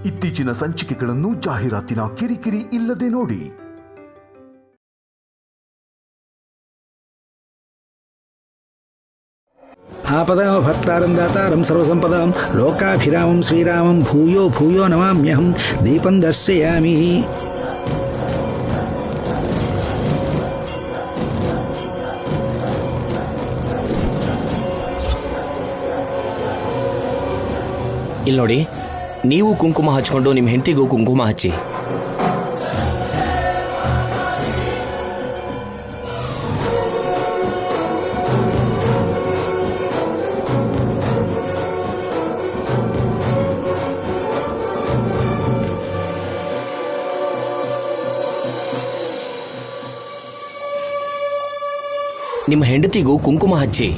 ಇತ್ತೀಚಿನ ಸಂಚಿಕೆಗಳನ್ನು ಜಾಹೀರಾತಿನ ಕಿರಿಕಿರಿ ಇಲ್ಲದೆ ನೋಡಿ. आपदां भर्तारं दातारं सर्वसम्पदां लोकाभिरामं श्रीरामं भूयो भूयो नमाम्यहं दीपं दर्शयामि. ಇಲ್ಲಿ ನೋಡಿ, ನೀವು ಕುಂಕುಮ ಹಚ್ಕೊಂಡು ನಿಮ್ಮ ಹೆಂಡತಿಗೂ ಕುಂಕುಮ ಹಚ್ಚಿ. ನಿಮ್ಮ ಹೆಂಡತಿಗೂ ಕುಂಕುಮ ಹಚ್ಚಿ.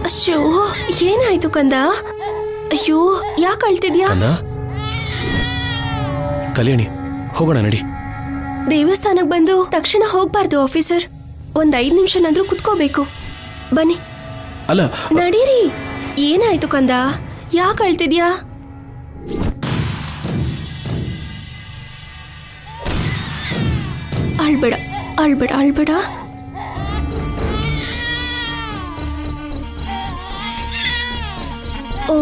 ಅಯ್ಯೋ, ಏನಾಯ್ತು ಕಂದ? ಅಯ್ಯೋ, ಯಾಕೆ ಅಳ್ತಿದ್ಯಾ? ಕಲ್ಯಾಣಿ, ಹೋಗೋಣ ನಡಿ. ದೇವಸ್ಥಾನಕ್ಕೆ ಬಂದು ತಕ್ಷಣ ಹೋಗ್ಬಾರ್ದು ಆಫೀಸರ್. ಒಂದ್ 5 ನಿಮಿಷನಾದ್ರೂ ಕುತ್ಕೋಬೇಕು. ಬನ್ನಿ. ಅಲ್ಲ, ನಡೀರಿ. ಏನಾಯ್ತು ಕಂದ? ಯಾಕೆ ಅಳ್ತಿದ್ಯಾ? ಅಳ್ಬೇಡ, ಅಳ್ಬೇಡ, ಅಳ್ಬೇಡ. ಓ,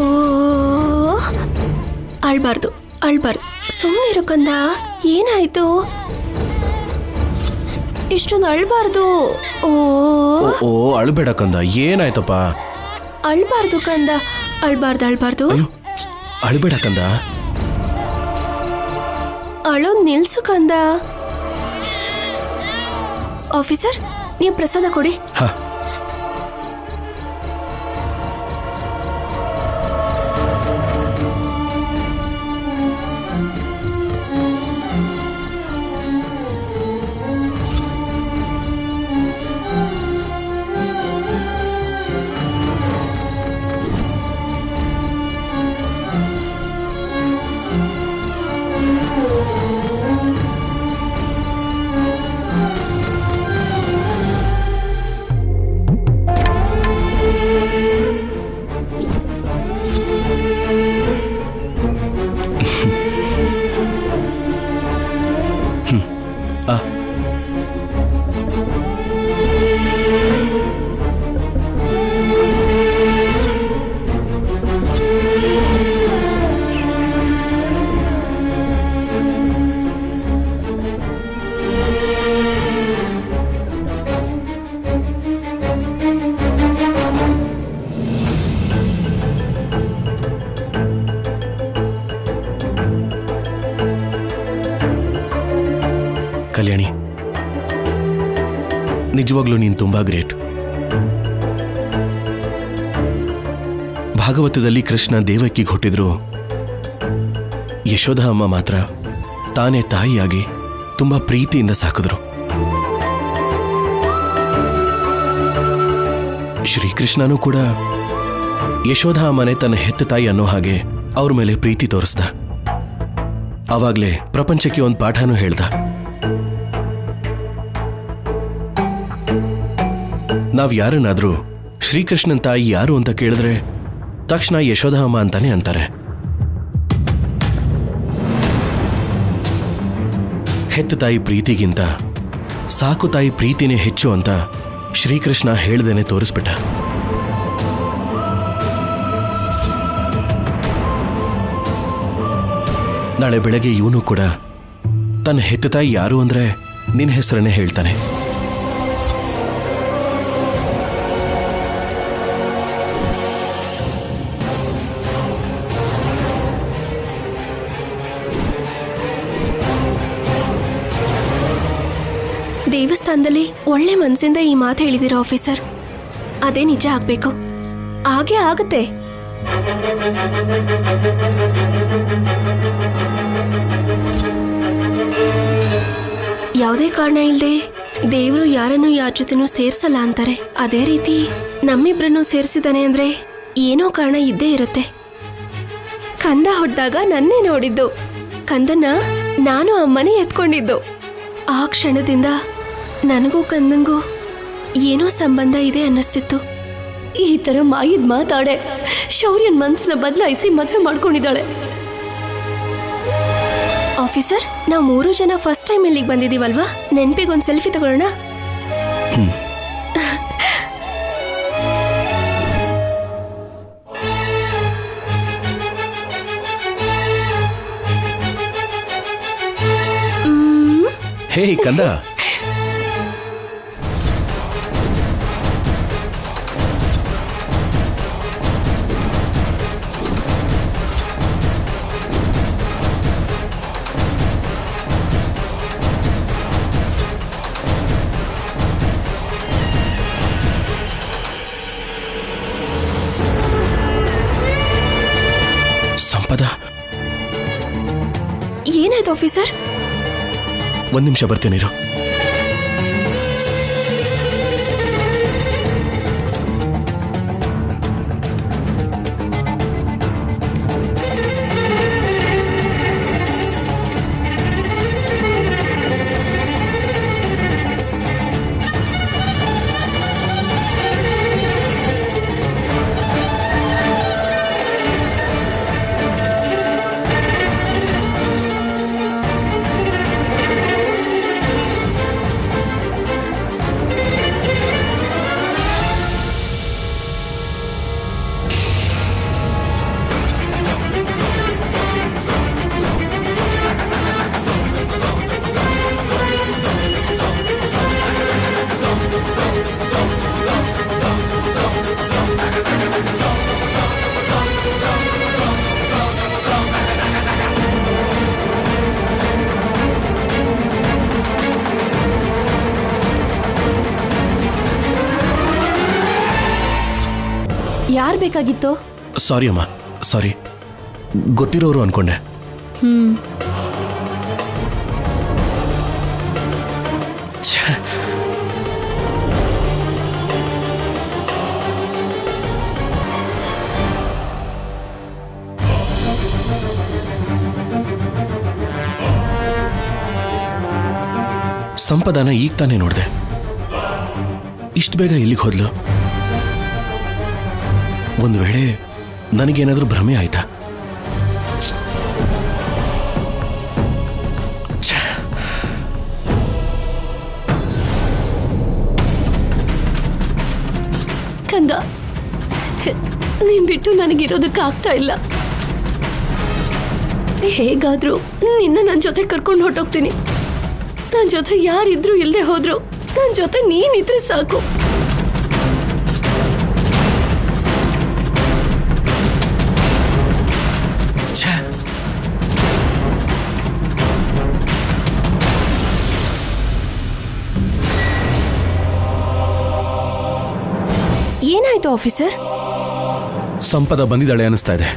ಅಳ್ಬಾರ್ದು, ಅಳ್ಬಾರ್ದು. ಸುಮ್ಮನಿರು ಕಂದ. ಏನಾಯ್ತು? ಇಷ್ಟೊಂದು ಅಳ್ಬಾರ್ದು. ಓ ಓ, ಅಳ್ಬೇಡ ಕಂದ. ಏನಾಯ್ತಪ್ಪ? ಅಳ್ಬಾರ್ದು ಕಂದ, ಅಳ್ಬಾರ್ದು, ಅಳ್ಬಾರ್ದು. ಅಳ್ಬೇಡ ಕಂದ. ಅಳೋದ್ ನಿಲ್ಸು ಕಂದ. ಆಫೀಸರ್, ನೀವು ಪ್ರಸಾದ ಕೊಡಿ. ಹಾ. ಕಲ್ಯಾಣಿ, ನಿಜವಾಗ್ಲೂ ನೀನು ತುಂಬಾ ಗ್ರೇಟ್. ಭಾಗವತದಲ್ಲಿ ಕೃಷ್ಣ ದೇವಕಿಗೆ ಹುಟ್ಟಿದ್ರು, ಯಶೋಧ ಅಮ್ಮ ಮಾತ್ರ ತಾನೇ ತಾಯಿಯಾಗಿ ತುಂಬಾ ಪ್ರೀತಿಯಿಂದ ಸಾಕಿದ್ರು. ಶ್ರೀಕೃಷ್ಣನೂ ಕೂಡ ಯಶೋಧ ಅಮ್ಮನೆ ತನ್ನ ಹೆತ್ತ ತಾಯಿ ಅನ್ನೋ ಹಾಗೆ ಅವ್ರ ಮೇಲೆ ಪ್ರೀತಿ ತೋರಿಸ್ದ. ಆವಾಗ್ಲೇ ಪ್ರಪಂಚಕ್ಕೆ ಒಂದು ಪಾಠನೂ ಹೇಳ್ದ. ನಾವ್ ಯಾರನ್ನಾದ್ರೂ ಶ್ರೀಕೃಷ್ಣನ್ ತಾಯಿ ಯಾರು ಅಂತ ಕೇಳಿದ್ರೆ ತಕ್ಷಣ ಯಶೋಧ ಅಮ್ಮ ಅಂತಾನೆ ಅಂತಾರೆ. ಹೆತ್ತ ತಾಯಿ ಪ್ರೀತಿಗಿಂತ ಸಾಕು ತಾಯಿ ಪ್ರೀತಿನೇ ಹೆಚ್ಚು ಅಂತ ಶ್ರೀಕೃಷ್ಣ ಹೇಳ್ದೇನೆ ತೋರಿಸ್ಬಿಟ್ಟ. ನಾಳೆ ಬೆಳಗ್ಗೆ ಇವನು ಕೂಡ ತನ್ನ ಹೆತ್ತ ತಾಯಿ ಯಾರು ಅಂದ್ರೆ ನಿನ್ನ ಹೆಸರನ್ನೇ ಹೇಳ್ತಾನೆ. ದೇವಸ್ಥಾನದಲ್ಲಿ ಒಳ್ಳೆ ಮನಸ್ಸಿಂದ ಈ ಮಾತು ಹೇಳಿದಿರ ಆಫೀಸರ್. ಅದೇ ನಿಜ ಆಗ್ಬೇಕು. ಹಾಗೆ ಆಗುತ್ತೆ. ಯಾವುದೇ ಕಾರಣ ಇಲ್ಲದೆ ದೇವರು ಯಾರನ್ನು ಯಾರ ಜೊತೆನೂ ಸೇರ್ಸಲ್ಲ ಅಂತಾರೆ. ಅದೇ ರೀತಿ ನಮ್ಮಿಬ್ರನ್ನು ಸೇರಿಸಿದಾನೆ ಅಂದ್ರೆ ಏನೋ ಕಾರಣ ಇದ್ದೇ ಇರುತ್ತೆ. ಕಂದ ಹೊಡ್ದಾಗ ನನ್ನೇ ನೋಡಿದ್ದು. ಕಂದನ್ನ ನಾನು ಅಮ್ಮನೇ ಎತ್ಕೊಂಡಿದ್ದು. ಆ ಕ್ಷಣದಿಂದ ನನಗೂ ಕಂದಂಗೂ ಏನೋ ಸಂಬಂಧ ಇದೆ ಅನ್ನಿಸ್ತಿತ್ತು. ಈ ತರ ಮಾಯಿದ್ ಮಾತಾಡೆ ಶೌರ್ಯನ್ ಮನ್ಸನ್ನ ಬದಲಾಯಿಸಿ ಮದುವೆ ಮಾಡ್ಕೊಂಡಿದ್ದಾಳೆ. ಆಫೀಸರ್, ನಾವು 3 ಜನ ಫಸ್ಟ್ ಟೈಮ್ ಇಲ್ಲಿಗೆ ಬಂದಿದೀವಲ್ವಾ? ನೆನ್ಪಿಗೊಂದು ಸೆಲ್ಫಿ ತಗೊಳ್ಳೋಣ. ಹೇ ಕಂದ, ಸಂಪದ. ಏನಾಯ್ತು ಆಫೀಸರ್? 1 ನಿಮಿಷ ಬರ್ತೀನಿರು. ಯಾರು ಬೇಕಾಗಿತ್ತು? ಸಾರಿ ಅಮ್ಮ, ಸಾರಿ. ಗೊತ್ತಿರೋರು ಅನ್ಕೊಂಡೆ. ಸಂಪದಾನ ಈಗ ತಾನೇ ನೋಡಿದೆ. ಇಷ್ಟು ಬೇಗ ಇಲ್ಲಿಗೆ ಹೋದ್ಲು? ಒಂದು ವೇಳೆ ನನಗೇನಾದ್ರೂ ಭ್ರಮೆ ಆಯ್ತಾ? ಕಂದ, ನೀನ್ ಬಿಟ್ಟು ನನಗಿರೋದಕ್ಕಾಗ್ತಾ ಇಲ್ಲ. ಹೇಗಾದ್ರೂ ನಿನ್ನ ನನ್ನ ಜೊತೆ ಕರ್ಕೊಂಡು ಹೊರಟೋಗ್ತೀನಿ. ನನ್ನ ಜೊತೆ ಯಾರಿದ್ರು ಇಲ್ಲದೆ ಹೋದ್ರು ನನ್ನ ಜೊತೆ ನೀನಿದ್ರೆ ಸಾಕು. ಏನಾಯ್ತು ಆಫೀಸರ್? ಸಂಪದ ಬಂದಿದ್ದಾಳೆ ಅನಿಸ್ತಾ ಇದೆ.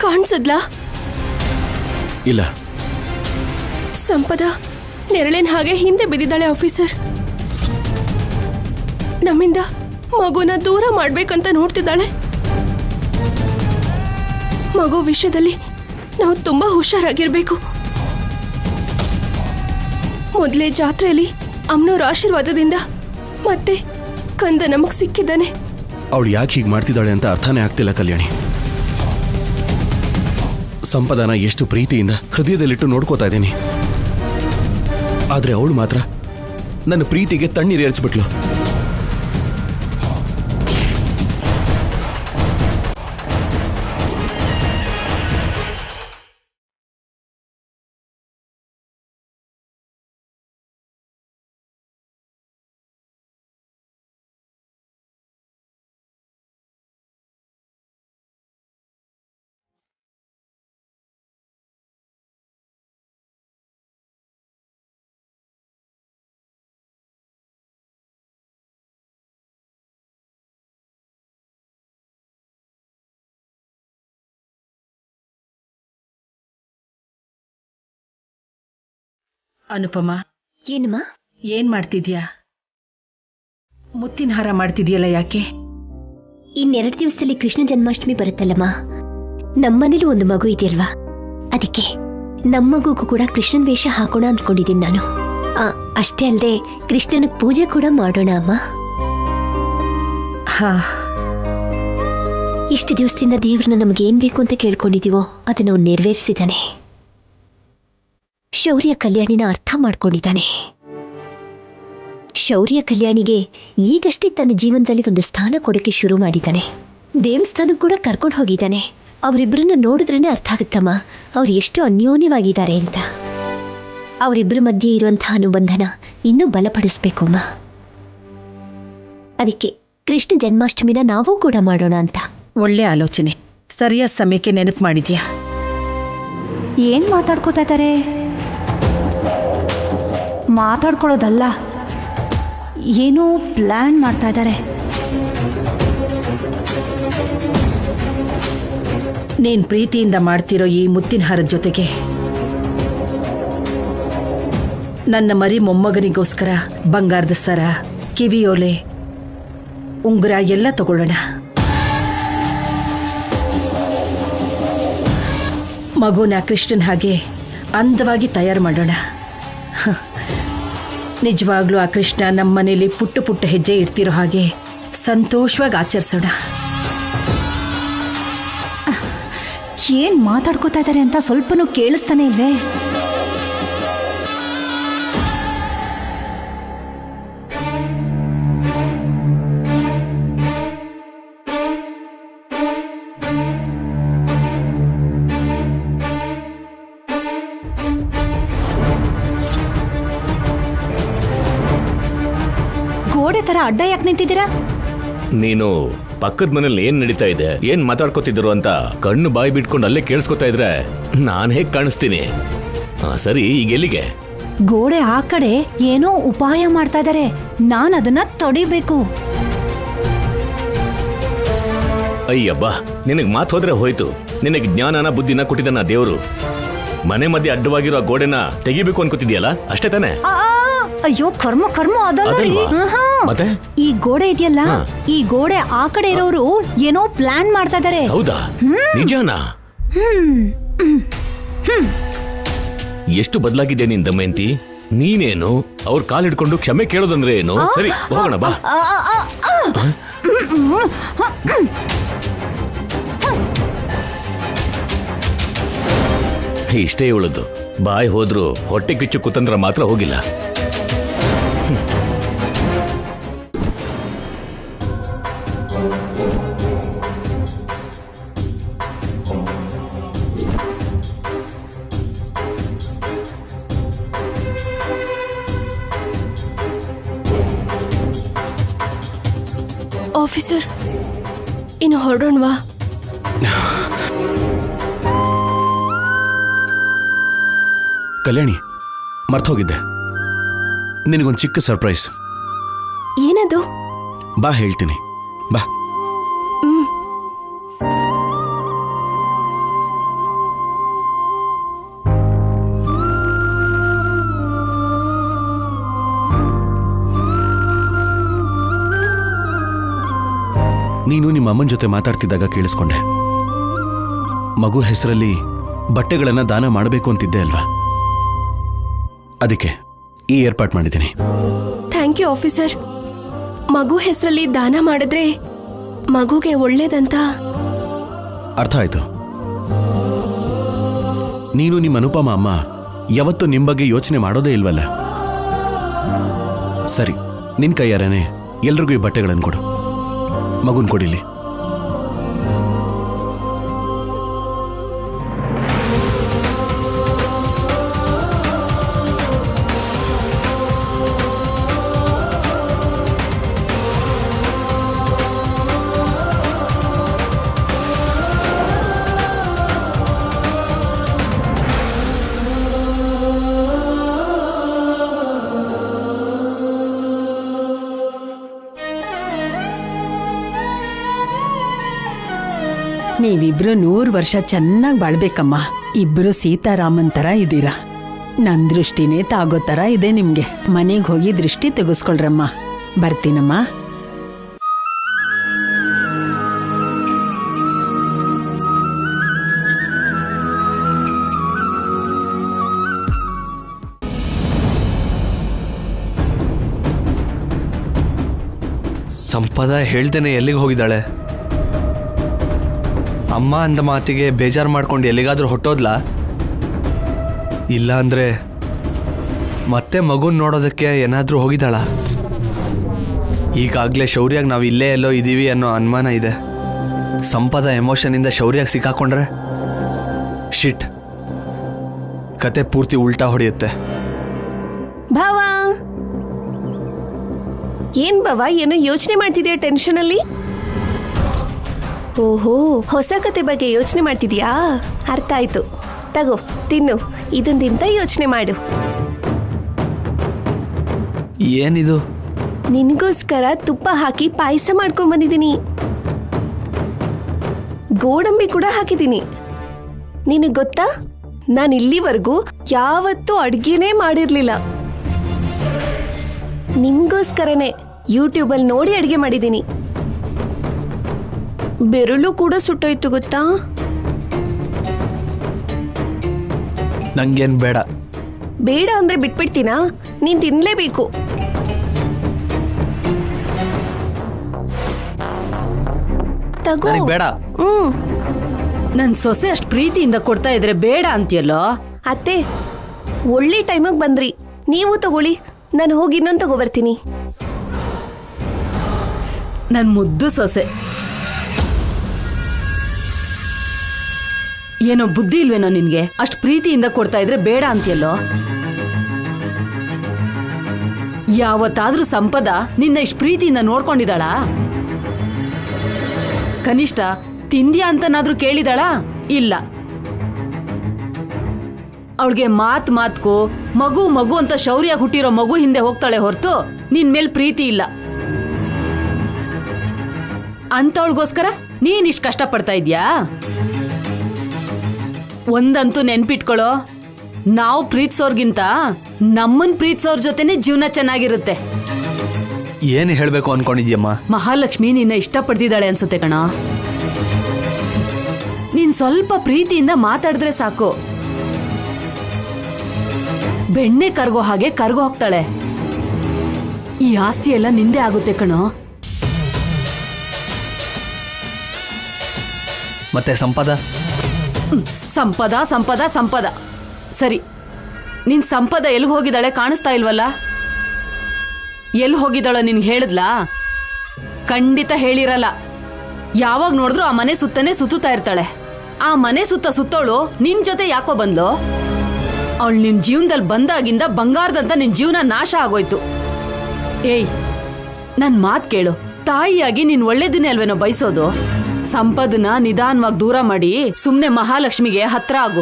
ಕಾಣಿಸದ್ಲಾ? ಇಲ್ಲ. ಸಂಪದ ನೆರಳಿನ ಹಾಗೆ ಹಿಂದೆ ಬಿದ್ದಿದ್ದಾಳೆ ಆಫೀಸರ್. ನಮ್ಮಿಂದ ಮಗುನ ದೂರ ಮಾಡ್ಬೇಕಂತ ನೋಡ್ತಿದ್ದಾಳೆ. ಮಗು ವಿಷಯದಲ್ಲಿ ನಾವು ತುಂಬಾ ಹುಷಾರಾಗಿರ್ಬೇಕು. ಮೊದಲೇ ಜಾತ್ರೆಯಲ್ಲಿ ಅಮ್ಮನವ್ರ ಆಶೀರ್ವಾದದಿಂದ ಮತ್ತೆ ಕಂದ ನಮಗ್ ಸಿಕ್ಕಿದ್ದಾನೆ. ಅವಳು ಯಾಕೆ ಹೀಗೆ ಮಾಡ್ತಿದ್ದಾಳೆ ಅಂತ ಅರ್ಥನೇ ಆಗ್ತಿಲ್ಲ ಕಲ್ಯಾಣಿ. ಸಂಪದಾನ ಎಷ್ಟು ಪ್ರೀತಿಯಿಂದ ಹೃದಯದಲ್ಲಿಟ್ಟು ನೋಡ್ಕೋತಾ ಇದ್ದೀನಿ, ಆದ್ರೆ ಅವಳು ಮಾತ್ರ ನನ್ನ ಪ್ರೀತಿಗೆ ತಣ್ಣೀರು ಎರಚಿಬಿಟ್ಲು. ಅನುಪಮ, ಏನಮ್ಮ? ಏನ್ ಮಾಡ್ತಿದ್ಯಾ? ಮುತ್ತಿನ ಹಾರ ಮಾಡ್ತಿದ್ಯಲ್ಲ, ಯಾಕೆ? ಇನ್ನೆರಡು ದಿವಸದಲ್ಲಿ ಕೃಷ್ಣ ಜನ್ಮಾಷ್ಟಮಿ ಬರುತ್ತಲ್ಲಮ್ಮ. ನಮ್ಮನೇಲೂ ಒಂದು ಮಗು ಇದೆಯಲ್ವಾ, ಅದಕ್ಕೆ ನಮ್ಮ ಮಗುಗೂ ಕೂಡ ಕೃಷ್ಣನ್ ವೇಷ ಹಾಕೋಣ ಅಂದ್ಕೊಂಡಿದ್ದೀನಿ ನಾನು. ಅಷ್ಟೇ ಅಲ್ಲದೆ ಕೃಷ್ಣನ ಪೂಜೆ ಕೂಡ ಮಾಡೋಣ ಅಮ್ಮ. ಹಾ, ಇಷ್ಟು ದಿವಸದಿಂದ ದೇವ್ರನ್ನ ನಮಗೇನ್ ಬೇಕು ಅಂತ ಕೇಳ್ಕೊಂಡಿದೀವೋ ಅದನ್ನು ಅವ್ನು ನೆರವೇರಿಸಿದ್ದಾನೆ. ಶೌರ್ಯ ಕಲ್ಯಾಣಿನ ಅರ್ಥ ಮಾಡ್ಕೊಂಡಿದ್ದಾನೆ. ಶೌರ್ಯ ಕಲ್ಯಾಣಿಗೆ ಈಗಷ್ಟೇ ತನ್ನ ಜೀವನದಲ್ಲಿ ಒಂದು ಸ್ಥಾನ ಕೊಡೋಕೆ ಶುರು ಮಾಡಿದ್ದಾನೆ. ದೇವಸ್ಥಾನಕ್ಕೆ ಕೂಡ ಕರ್ಕೊಂಡು ಹೋಗಿದ್ದಾನೆ. ಅವರಿಬ್ಬರನ್ನ ನೋಡಿದ್ರೇನೆ ಅರ್ಥ ಆಗುತ್ತಮ್ಮ ಅವ್ರು ಎಷ್ಟು ಅನ್ಯೋನ್ಯವಾಗಿದ್ದಾರೆ ಅಂತ. ಅವರಿಬ್ಬರ ಮಧ್ಯೆ ಇರುವಂತಹ ಅನುಬಂಧನ ಇನ್ನೂ ಬಲಪಡಿಸ್ಬೇಕು ಅಮ್ಮ. ಅದಕ್ಕೆ ಕೃಷ್ಣ ಜನ್ಮಾಷ್ಟಮಿನ ನಾವು ಕೂಡ ಮಾಡೋಣ ಅಂತ. ಒಳ್ಳೆ ಆಲೋಚನೆ. ಸರಿಯಾದ ಸಮಯಕ್ಕೆ ನೆನಪು ಮಾಡಿದ್ಯಾ. ಏನ್ ಮಾತಾಡ್ಕೋತಾ ಇದ್ದಾರೆ? ಮಾತಾಡ್ಕೊಳ್ಳೋದಲ್ಲ, ಏನೋ ಪ್ಲಾನ್ ಮಾಡ್ತಾ ಇದ್ದಾರೆ. ನೀನ್ ಪ್ರೀತಿಯಿಂದ ಮಾಡ್ತಿರೋ ಈ ಮುತ್ತಿನ ಹಾರದ ಜೊತೆಗೆ ನನ್ನ ಮರಿ ಮೊಮ್ಮಗನಿಗೋಸ್ಕರ ಬಂಗಾರದ ಸರ, ಕಿವಿಯೋಲೆ, ಉಂಗುರ ಎಲ್ಲ ತಗೊಳ್ಳೋಣ. ಮಗುನ ಕೃಷ್ಣನ್ ಹಾಗೆ ಅಂದವಾಗಿ ತಯಾರು ಮಾಡೋಣ. ನಿಜವಾಗ್ಲೂ ಆ ಕೃಷ್ಣ ನಮ್ಮ ಮನೇಲಿ ಪುಟ್ಟ ಪುಟ್ಟ ಹೆಜ್ಜೆ ಇಡ್ತಿರೋ ಹಾಗೆ ಸಂತೋಷವಾಗಿ ಆಚರಿಸೋಣ. ಏನ್ ಮಾತಾಡ್ಕೋತಾ ಇದ್ದಾರೆ ಅಂತ ಸ್ವಲ್ಪನೂ ಕೇಳಿಸ್ತಾನೆ ಇಲ್ವೇ? ಗೋಡೆ ತರ ಅಡ್ಡ ಯಾಕೆ ನಿಂತಿದ್ದೀರಾ? ನೀನು ಪಕ್ಕದ ಮನೇಲಿ ಏನ್ ನಡೀತಾ ಇದೆ, ಏನ್ ಮಾತಾಡ್ಕೋತಿದ್ರು ಅಂತ ಕಣ್ಣು ಬಾಯಿ ಬಿಟ್ಕೊಂಡು ಅಲ್ಲೇ ಕೇಳಿಸ್ಕೊತಾ ಇದ್ರೆ ನಾನ್ ಹೇಗ್ ಕಾಣಿಸ್ತೀನಿ? ಸರಿ, ಈಗ ಎಲ್ಲಿಗೆ? ಗೋಡೆ ಆ ಕಡೆ ಏನೋ ಉಪಾಯ ಮಾಡ್ತಾ ಇದ್ದಾರೆ. ನಾನು ಅದನ್ನ ತಡಿಬೇಕು. ಅಯ್ಯಬ್ಬಾ, ನಿನಗ್ ಮಾತು ಹೋದ್ರೆ ಹೋಯ್ತು. ನಿನಗೆ ಜ್ಞಾನನ ಬುದ್ಧಿನ ಕೊಟ್ಟಿದ್ದಾನ ದೇವ್ರು. ಮನೆ ಮಧ್ಯೆ ಅಡ್ಡವಾಗಿರೋ ಗೋಡೆನ ತೆಗಿಬೇಕು ಅನ್ಕೋತಿದ್ಯಲ್ಲ, ಅಷ್ಟೇ ತಾನೆ? ಅಯ್ಯೋ ಕರ್ಮ ಕರ್ಮ, ಅದಲ್ಲ ರೀ. ಮತ್ತೆ ಈ ಗೋಡೆ ಇದೆಯಲ್ಲ, ಈ ಗೋಡೆ ಆ ಕಡೆ ಇರೋರು ಏನೋ ಪ್ಲಾನ್ ಮಾಡ್ತಾ ಇದ್ದಾರೆ. ಹೌದಾ? ನಿಜಾನಾ? ಎಷ್ಟು ಬದಲಾಗಿದೆ ನಿನ್ ದಮಯಂತಿ. ನೀನೇನು ಅವ್ರ ಕಾಲಿಡ್ಕೊಂಡು ಕ್ಷಮೆ ಕೇಳೋದಂದ್ರೆ ಏನು? ಸರಿ, ಹೋಗೋಣ ಬಾ. ಇಷ್ಟೇ ಉಳಿದು ಬಾಯ್ ಹೋದ್ರು ಹೊಟ್ಟೆ ಕಿಚ್ಚು ಕುತಂತ್ರ ಮಾತ್ರ ಹೋಗಿಲ್ಲ. ಆಫೀಸರ್, ಇನ್ನು ಹೊರಡೋಣವಾ? ಕಲ್ಯಾಣಿ, ಮರ್ತೋಗಿದ್ದೆ, ನಿನಗೊಂದು ಚಿಕ್ಕ ಸರ್ಪ್ರೈಸ್. ಏನದು? ಬಾ ಹೇಳ್ತೀನಿ, ಬಾ. ನೀನು ನಿಮ್ಮ ಅಮ್ಮನ ಜೊತೆ ಮಾತಾಡ್ತಿದ್ದಾಗ ಕೇಳಿಸ್ಕೊಂಡೆ. ಮಗು ಹೆಸರಲ್ಲಿ ಬಟ್ಟೆಗಳನ್ನ ದಾನ ಮಾಡಬೇಕು ಅಂತಿದ್ದೆ ಅಲ್ವಾ? ಅದಕ್ಕೆ ಈ ಏರ್ಪಾಟ್ ಮಾಡಿದ್ದೀನಿ. Thank you officer. ಮಗು ಹೆಸರಲ್ಲಿ ದಾನ ಮಾಡಿದ್ರೆ ಮಗುಗೆ ಒಳ್ಳೇದಂತ. ಅರ್ಥ ಆಯ್ತು. ನೀನು ನಿಮ್ಮ ಅನುಪಮ ಅಮ್ಮ ಯಾವತ್ತೂ ನಿಮ್ಮ ಬಗ್ಗೆ ಯೋಚನೆ ಮಾಡೋದೇ ಇಲ್ವಲ್ಲ. ಸರಿ, ನಿನ್ ಕೈಯಾರೇನೆ ಎಲ್ರಿಗೂ ಈ ಬಟ್ಟೆಗಳನ್ನು ಕೊಡು. ಮಗುನ್ ಕೊಡಿಲಿ. ನೀವಿಬ್ರು 100 ವರ್ಷ ಚೆನ್ನಾಗಿ ಬಾಳ್ಬೇಕಮ್ಮ. ಇಬ್ರು ಸೀತಾರಾಮನ್ ತರ ಇದ್ದೀರಾ. ನನ್ ದೃಷ್ಟಿನೇ ತಾಗೋ ತರ ಇದೆ ನಿಮ್ಗೆ. ಮನೆಗೆ ಹೋಗಿ ದೃಷ್ಟಿ ತೆಗೆಸ್ಕೊಳ್ರಮ್ಮ. ಬರ್ತೀನಮ್ಮ. ಸಂಪದ ಹೇಳ್ದೇನೆ ಎಲ್ಲಿಗೆ ಹೋಗಿದ್ದಾಳೆ? ಅಮ್ಮ ಅಂದ ಮಾತಿಗೆ ಬೇಜಾರು ಮಾಡ್ಕೊಂಡು ಎಲ್ಲಿಗಾದ್ರೂ ಹೊಟ್ಟೋದ್ಲಾ? ಇಲ್ಲ ಅಂದರೆ ಮತ್ತೆ ಮಗುನ್ ನೋಡೋದಕ್ಕೆ ಏನಾದರೂ ಹೋಗಿದ್ದಾಳ? ಈಗಾಗಲೇ ಶೌರ್ಯಾಗ ನಾವು ಇಲ್ಲೇ ಎಲ್ಲೋ ಇದ್ದೀವಿ ಅನ್ನೋ ಅನುಮಾನ ಇದೆ. ಸಂಪದ ಎಮೋಷನಿಂದ ಶೌರ್ಯಾಗ ಸಿಕ್ಕಾಕೊಂಡ್ರೆ ಶಿಟ್, ಕತೆ ಪೂರ್ತಿ ಉಲ್ಟಾ ಹೊಡೆಯುತ್ತೆ. ಭಾವ, ಏನ್ ಭಾವ ಏನೋ ಯೋಚನೆ ಮಾಡ್ತಿದ್ಯಾ ಟೆನ್ಷನಲ್ಲಿ? ಓಹೋ, ಹೊಸ ಕತೆ ಬಗ್ಗೆ ಯೋಚನೆ ಮಾಡ್ತಿದ್ಯಾ? ಅರ್ಥ ಆಯ್ತು. ತಗೋ ತಿನ್ನು, ಇದನ್ ತಿಂತ ಯೋಚನೆ ಮಾಡು. ಏನಿದು? ನಿನ್ಗೋಸ್ಕರ ತುಪ್ಪ ಹಾಕಿ ಪಾಯಸ ಮಾಡ್ಕೊಂಡ್ ಬಂದಿದ್ದೀನಿ. ಗೋಡಂಬಿ ಕೂಡ ಹಾಕಿದ್ದೀನಿ. ನಿನಗ್ ಗೊತ್ತಾ, ನಾನು ಇಲ್ಲಿವರೆಗೂ ಯಾವತ್ತೂ ಅಡ್ಗೆನೇ ಮಾಡಿರ್ಲಿಲ್ಲ. ನಿಮ್ಗೋಸ್ಕರನೇ ಯೂಟ್ಯೂಬಲ್ಲಿ ನೋಡಿ ಅಡ್ಗೆ ಮಾಡಿದ್ದೀನಿ. ಬೆರಳು ಕೂಡ ಸುಟ್ಟೋಯ್ತು ಗೊತ್ತಾ? ನಂಗೇನು ಬೇಡ. ಬೇಡ ಅಂದ್ರೆ ಬಿಟ್ಬಿಡ್ತೀನಾ? ನೀನ್ ತಿನ್ಲೇಬೇಕು. ತಗೋ. ಬೇಡ. ನನ್ ಸೊಸೆ ಅಷ್ಟು ಪ್ರೀತಿಯಿಂದ ಕೊಡ್ತಾ ಇದ್ರೆ ಬೇಡ ಅಂತೀಯಲ್ಲೋ? ಅತ್ತೆ, ಒಳ್ಳೆ ಟೈಮಿಗೆ ಬಂದ್ರಿ. ನೀವು ತಗೊಳ್ಳಿ, ನಾನು ಹೋಗಿ ಇನ್ನೊಂದು ತಗೋಬರ್ತೀನಿ. ನನ್ ಮುದ್ದು ಸೊಸೆ. ಏನೋ ಬುದ್ಧಿ ಇಲ್ವೇನೋ ನಿನ್ಗೆ? ಅಷ್ಟು ಪ್ರೀತಿಯಿಂದ ಕೊಡ್ತಾ ಇದ್ರೆ ಬೇಡ ಅಂತೀಯಲ್ಲೋ? ಯಾವತ್ತಾದ್ರೂ ಸಂಪದ ನಿನ್ನ ಇಷ್ಟು ಪ್ರೀತಿಯಿಂದ ನೋಡ್ಕೊಂಡಿದ್ದಾಳ? ಕನಿಷ್ಠ ತಿಂದ್ಯಾ ಅಂತನಾದ್ರೂ ಕೇಳಿದಾಳ? ಇಲ್ಲ. ಅವಳಿಗೆ ಮಾತ್ಗೂ ಮಗು ಮಗು ಅಂತ ಶೌರ್ಯ ಹುಟ್ಟಿರೋ ಮಗು ಹಿಂದೆ ಹೋಗ್ತಾಳೆ ಹೊರತು ನಿನ್ ಮೇಲ್ ಪ್ರೀತಿ ಇಲ್ಲ. ಅಂತವಳಿಗೋಸ್ಕರ ನೀನ್ ಇಷ್ಟು ಕಷ್ಟಪಡ್ತಾ ಇದ್ಯಾ? ಒಂದಂತೂ ನೆನ್ಪಿಟ್ಕೊಳ್ಳೋ, ನಾವು ಪ್ರೀತಿಸೋರ್ಗಿಂತ ನಮ್ಮನ್ ಪ್ರೀತಿಸೋರ್ ಜೊತೆನೆ ಜೀವನ ಚೆನ್ನಾಗಿರುತ್ತೆ. ಏನು ಹೇಳಬೇಕು ಅನ್ಕೊಂಡಿದ್ಯಮ್ಮ? ಮಹಾಲಕ್ಷ್ಮಿ ನಿನ್ನ ಇಷ್ಟಪಡ್ತಿದ್ದಾಳೆ ಅನ್ಸುತ್ತೆ ಕಣ. ನೀನ್ ಸ್ವಲ್ಪ ಪ್ರೀತಿಯಿಂದ ಮಾತಾಡಿದ್ರೆ ಸಾಕು, ಬೆಣ್ಣೆ ಕರ್ಗೋ ಹಾಗೆ ಕರ್ಗೋ ಹೋಗ್ತಾಳೆ. ಈ ಆಸ್ತಿ ಎಲ್ಲ ನಿಂದೆ ಆಗುತ್ತೆ ಕಣೋ. ಮತ್ತೆ ಸಂಪದ? ಸಂಪದ ಸಂಪದ ಸಂಪದ. ಸರಿ, ನಿನ್ ಸಂಪದ ಎಲ್ಲಿ ಹೋಗಿದ್ದಾಳೆ ಕಾಣಿಸ್ತಾ ಇಲ್ವಲ್ಲ? ಎಲ್ಲಿ ಹೋಗಿದ್ದಾಳೋ ನಿನ್ಗೆ ಹೇಳಿದ್ಲಾ? ಖಂಡಿತ ಹೇಳಿರಲ್ಲ. ಯಾವಾಗ ನೋಡಿದ್ರು ಆ ಮನೆ ಸುತ್ತನೇ ಸುತ್ತುತ್ತಾ ಇರ್ತಾಳೆ. ಆ ಮನೆ ಸುತ್ತೋಳು ನಿನ್ ಜೊತೆ ಯಾಕೋ ಬಂದ್ಲು? ಅವಳು ನಿನ್ ಜೀವನದಲ್ಲಿ ಬಂದಾಗಿಂದ ಬಂಗಾರದಂತ ನಿನ್ ಜೀವನ ನಾಶ ಆಗೋಯ್ತು. ಏಯ್, ನನ್ ಮಾತ್ ಕೇಳು. ತಾಯಿಯಾಗಿ ನೀನ್ ಒಳ್ಳೇದನ್ನೇ ಅಲ್ವೇನೋ ಬಯಸೋದು? ಸಂಪದನ ನಿಧಾನವಾಗಿ ದೂರ ಮಾಡಿ ಸುಮ್ನೆ ಮಹಾಲಕ್ಷ್ಮಿಗೆ ಹತ್ರ ಆಗು.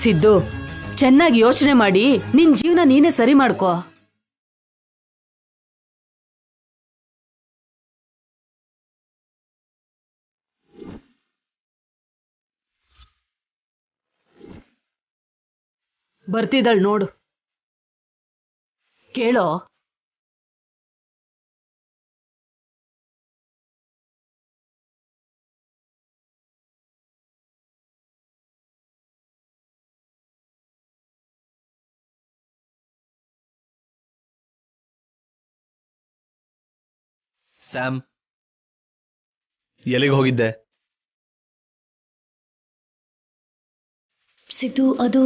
ಸಿದ್ದು, ಚೆನ್ನಾಗಿ ಯೋಚನೆ ಮಾಡಿ ನಿನ್ ಜೀವನ ನೀನೇ ಸರಿ ಮಾಡ್ಕೋ. ಬರ್ತಿದ್ದಾಳ್ ನೋಡು, ಕೇಳೋ. ಸ್ಯಾಮ್, ಎಲ್ಲಿಗೆ ಹೋಗಿದ್ದೆ? ಸಿದ್ದು, ಅದು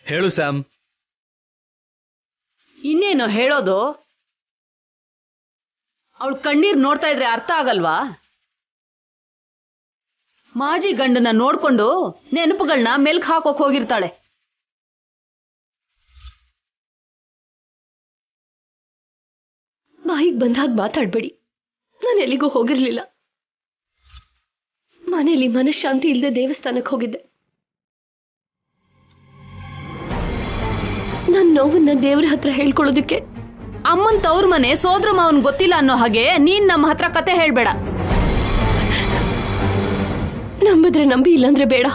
ಹೇಳು ಸ್ಯಾಮ್. ಇನ್ನೇನು ಹೇಳೋದು? ಅವಳು ಕಣ್ಣೀರ್ ನೋಡ್ತಾ ಇದ್ರೆ ಅರ್ಥ ಆಗಲ್ವಾ? ಮಾಜಿ ಗಂಡನ ನೋಡ್ಕೊಂಡು ನೆನಪುಗಳನ್ನ ಮೆಲ್ಕ್ ಹಾಕೋಕ್ ಹೋಗಿರ್ತಾಳೆ. ಬಾಯಿಗೆ ಬಂದಾಗ ಮಾತಾಡ್ಬೇಡಿ. ನಾನು ಎಲ್ಲಿಗೂ ಹೋಗಿರ್ಲಿಲ್ಲ. ಮನೇಲಿ ಮನಃಶಾಂತಿ ಇಲ್ಲದೆ ದೇವಸ್ಥಾನಕ್ಕೆ ಹೋಗಿದ್ದೆ. ನನ್ನ ನೋವನ್ನ ದೇವ್ರ ಹತ್ರ ಹೇಳ್ಕೊಳ್ಳೋದಕ್ಕೆ. ಅಮ್ಮನ್ ತವ್ರ ಮನೆ ಸೋದ್ರ ಮಾವನ್ ಗೊತ್ತಿಲ್ಲ ಅನ್ನೋ ಹಾಗೆ ನೀನ್ ನಮ್ಮ ಹತ್ರ ಕತೆ ಹೇಳ್ಬೇಡ. ನಂಬಿದ್ರೆ ನಂಬಿ, ಇಲ್ಲಾಂದ್ರೆ ಬೇಡ.